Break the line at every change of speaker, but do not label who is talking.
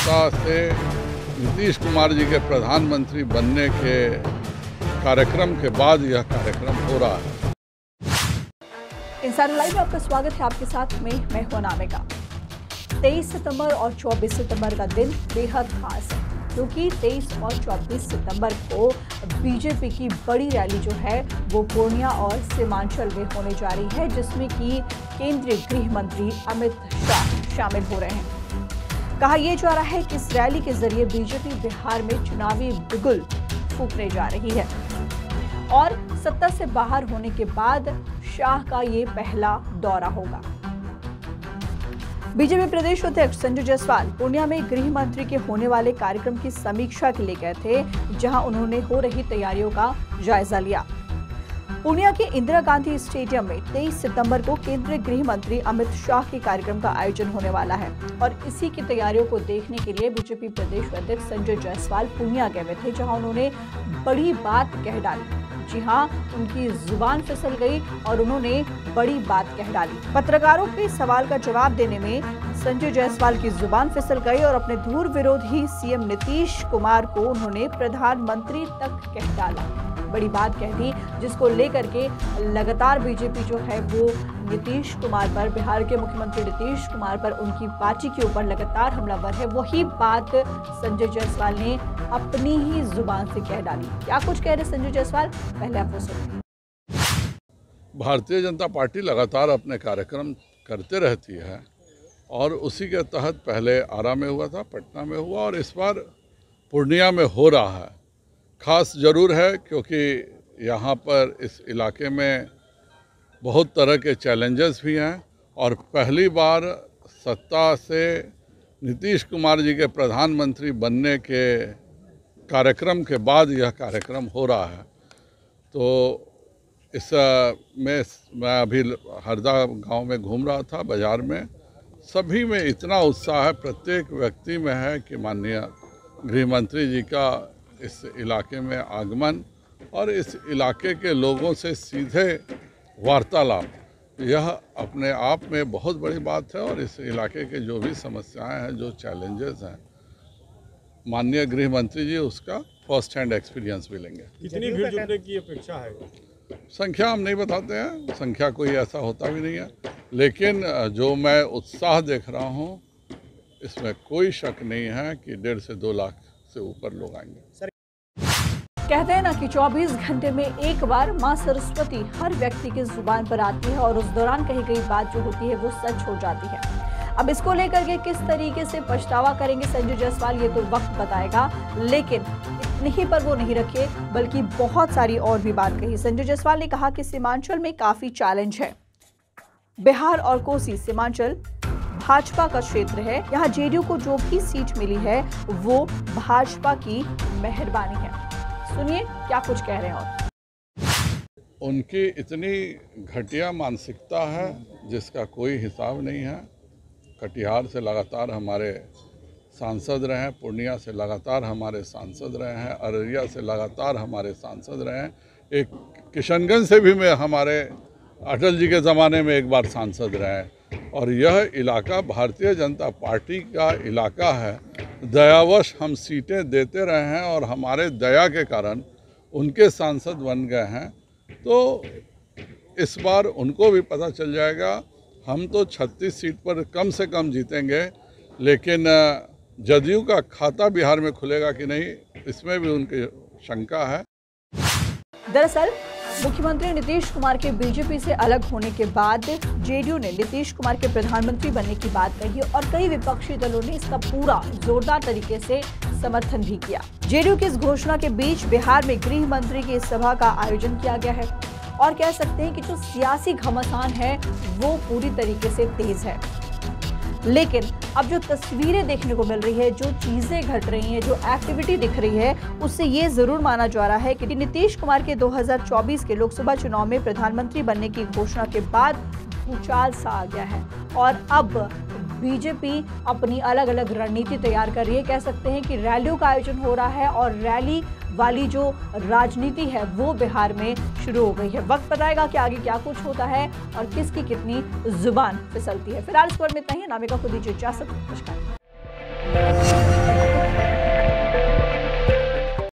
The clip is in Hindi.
सत्ता से नीतीश कुमार जी के प्रधानमंत्री बनने के कार्यक्रम के बाद यह कार्यक्रम हो रहा है।
इंसाइडर लाइव में आपका स्वागत है। आपके साथ में मैं हूं अनामिका। 23 सितंबर और 24 सितंबर का दिन बेहद खास है क्योंकि 23 और 24 सितंबर को बीजेपी की बड़ी रैली जो है वो पूर्णिया और सीमांचल में होने जा रही है, जिसमें कि केंद्रीय गृह मंत्री अमित शाह शामिल हो रहे हैं। कहा यह जा रहा है कि इस रैली के जरिए बीजेपी बिहार में चुनावी बिगुल फूंकने जा रही है और सत्ता से बाहर होने के बाद शाह का ये पहला दौरा होगा। बीजेपी प्रदेश अध्यक्ष संजय जायसवाल पूर्णिया में गृह मंत्री के होने वाले कार्यक्रम की समीक्षा के लिए गए थे, जहां उन्होंने हो रही तैयारियों का जायजा लिया। पूर्णिया के इंदिरा गांधी स्टेडियम में 23 सितंबर को केंद्रीय गृह मंत्री अमित शाह के कार्यक्रम का आयोजन होने वाला है और इसी की तैयारियों को देखने के लिए बीजेपी प्रदेश अध्यक्ष संजय जायसवाल पूर्णिया गए थे, जहां उन्होंने बड़ी बात कह डाली। जी हां, उनकी जुबान फिसल गई और उन्होंने बड़ी बात कह डाली। पत्रकारों के सवाल का जवाब देने में संजय जायसवाल की जुबान फिसल गई और अपने धुर विरोधी सीएम नीतीश कुमार को उन्होंने प्रधानमंत्री तक कह डाला। बड़ी बात कह दी, जिसको लेकर के लगातार बीजेपी जो है वो नीतीश कुमार पर, बिहार के मुख्यमंत्री नीतीश कुमार पर, उनकी पार्टी के ऊपर लगातार हमलावर है। वही बात संजय जायसवाल ने अपनी ही जुबान से कह डाली। क्या कुछ कह रहे संजय जायसवाल, पहले आप वो सुनिए।
भारतीय जनता पार्टी लगातार अपने कार्यक्रम करते रहती है और उसी के तहत पहले आरा में हुआ था, पटना में हुआ और इस बार पूर्णिया में हो रहा है। खास जरूर है क्योंकि यहाँ पर इस इलाके में बहुत तरह के चैलेंजेस भी हैं और पहली बार सत्ता से नीतीश कुमार जी के प्रधानमंत्री बनने के कार्यक्रम के बाद यह कार्यक्रम हो रहा है। तो इस में मैं अभी हरदा गांव में घूम रहा था, बाज़ार में सभी में इतना उत्साह है, प्रत्येक व्यक्ति में है कि माननीय गृह मंत्री जी का इस इलाके में आगमन और इस इलाके के लोगों से सीधे वार्तालाप, यह अपने आप में बहुत बड़ी बात है। और इस इलाके के जो भी समस्याएं हैं, जो चैलेंजेस हैं, माननीय गृह मंत्री जी उसका फर्स्ट हैंड एक्सपीरियंस भी लेंगे।
कितनी भीड़ जुटने की अपेक्षा है?
संख्या हम नहीं बताते हैं, संख्या कोई ऐसा होता भी नहीं है, लेकिन जो मैं उत्साह देख रहा हूँ इसमें कोई शक नहीं है कि 1.5 से 2 लाख से ऊपर लोग आएंगे।
कहते हैं ना कि 24 घंटे में एक बार मां सरस्वती हर व्यक्ति की जुबान पर आती है और उस दौरान कही गई बात जो होती है वो सच हो जाती है। अब इसको लेकर के किस तरीके से पछतावा करेंगे संजय जायसवाल, ये तो वक्त बताएगा, लेकिन इतने ही पर वो नहीं रखे बल्कि बहुत सारी और भी बात कही। संजय जायसवाल ने कहा कि सीमांचल में काफी चैलेंज है। बिहार और कोसी सीमांचल भाजपा का क्षेत्र है, यहाँ जेडीयू को जो भी सीट मिली है वो भाजपा की मेहरबानी है। सुनिए क्या कुछ कह रहे हैं। और
उनकी इतनी घटिया मानसिकता है जिसका कोई हिसाब नहीं है। कटिहार से लगातार हमारे सांसद रहे हैं, पूर्णिया से लगातार हमारे सांसद रहे हैं, अररिया से लगातार हमारे सांसद रहे हैं, एक किशनगंज से भी मैं हमारे अटल जी के ज़माने में एक बार सांसद रहे हैं। और यह इलाका भारतीय जनता पार्टी का इलाका है। दयावश हम सीटें देते रहे हैं और हमारे दया के कारण उनके सांसद बन गए हैं। तो इस बार उनको भी पता चल जाएगा, हम तो 36 सीट पर कम से कम जीतेंगे, लेकिन जदयू का खाता बिहार में खुलेगा कि नहीं, इसमें भी उनकी शंका है।
दरअसल मुख्यमंत्री नीतीश कुमार के बीजेपी से अलग होने के बाद जेडीयू ने नीतीश कुमार के प्रधानमंत्री बनने की बात कही और कई विपक्षी दलों ने इसका पूरा जोरदार तरीके से समर्थन भी किया। जेडीयू की इस घोषणा के बीच बिहार में गृह मंत्री की इस सभा का आयोजन किया गया है और कह सकते हैं कि जो सियासी घमासान है वो पूरी तरीके से तेज है। लेकिन अब जो तस्वीरें देखने को मिल रही है, जो चीजें घट रही हैं, जो एक्टिविटी दिख रही है, उससे ये जरूर माना जा रहा है कि नीतीश कुमार के 2024 के लोकसभा चुनाव में प्रधानमंत्री बनने की घोषणा के बाद भूचाल सा आ गया है और अब बीजेपी अपनी अलग अलग रणनीति तैयार कर रही है। कह सकते हैं कि रैलियों का आयोजन हो रहा है और रैली वाली जो राजनीति है वो बिहार में शुरू हो गई है। वक्त बताएगा कि आगे क्या कुछ होता है और किसकी कितनी जुबान फिसलती है। फिलहाल इस पर में इतना ही। अनामिका को दीजिए इजाजत। नमस्कार।